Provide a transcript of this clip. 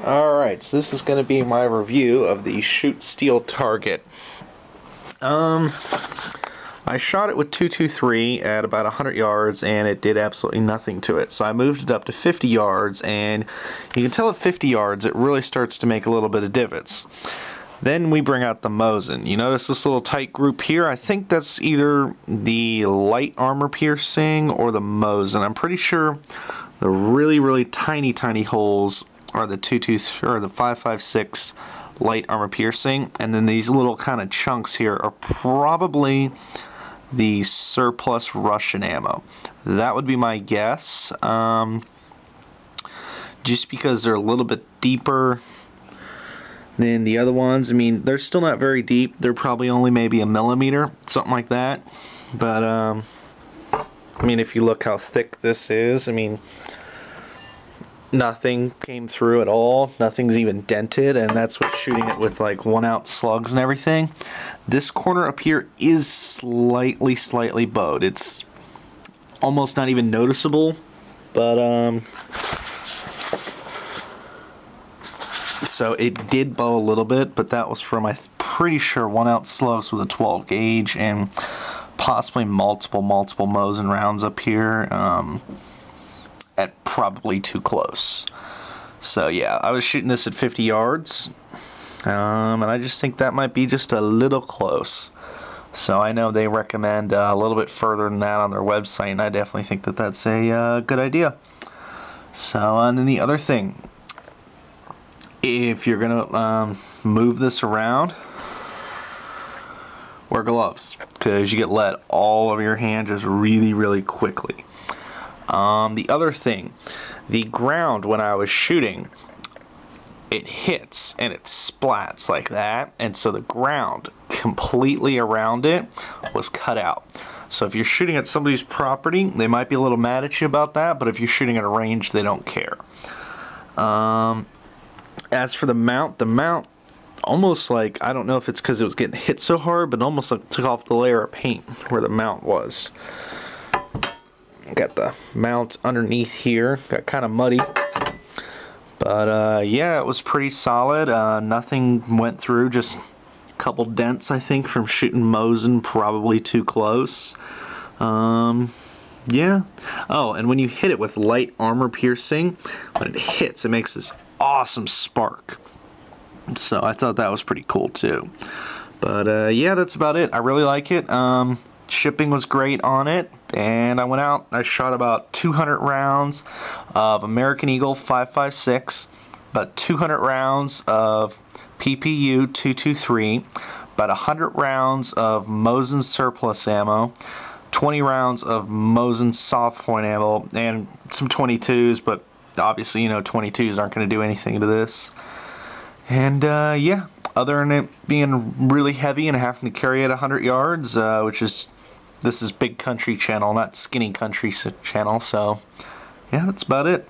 Alright, so this is going to be my review of the Shoot Steel Target. I shot it with 223 at about 100 yards and it did absolutely nothing to it. So I moved it up to 50 yards, and you can tell at 50 yards it really starts to make a little bit of divots. Then we bring out the Mosin. You notice this little tight group here? I think that's either the light armor piercing or the Mosin. I'm pretty sure the really tiny holes are the 223 or the 5.56 light armor piercing, and then these little kind of chunks here are probably the surplus Russian ammo. That would be my guess, just because they're a little bit deeper than the other ones. I mean, they're still not very deep. They're probably only maybe a millimeter, something like that. But I mean, if you look how thick this is, I mean, nothing came through at all. Nothing's even dented, and that's what's shooting it with like 1 ounce slugs and everything. This corner up here is slightly bowed. It's almost not even noticeable, but so it did bow a little bit, but that was from, I'm pretty sure, 1 ounce slugs with a 12 gauge and possibly multiple Mosin rounds up here. At probably too close. So yeah, I was shooting this at 50 yards, and I just think that might be just a little close. So I know they recommend a little bit further than that on their website, and I definitely think that that's a good idea. So, and then the other thing, if you're gonna move this around, wear gloves, because you get lead all over your hand just really quickly. The other thing, the ground when I was shooting, it hits and it splats like that, and so the ground completely around it was cut out. So if you're shooting at somebody's property, they might be a little mad at you about that, but if you're shooting at a range, they don't care. As for the mount almost, like, I don't know if it's because it was getting hit so hard, but almost like took off the layer of paint where the mount was. Got the mount underneath here, got kind of muddy, but yeah, it was pretty solid. Nothing went through, just a couple dents, I think, from shooting Mosin probably too close. Yeah. Oh, and when you hit it with light armor piercing, when it hits, it makes this awesome spark. So I thought that was pretty cool too. But yeah, that's about it. I really like it. Shipping was great on it, and I went out, I shot about 200 rounds of American Eagle 5.56, about 200 rounds of PPU 223, about 100 rounds of Mosin surplus ammo, 20 rounds of Mosin soft point ammo, and some 22s, but obviously, you know, 22s aren't going to do anything to this. And yeah, other than it being really heavy and having to carry it 100 yards, which is, this is Big Country channel, not Skinny Country channel, so yeah, that's about it.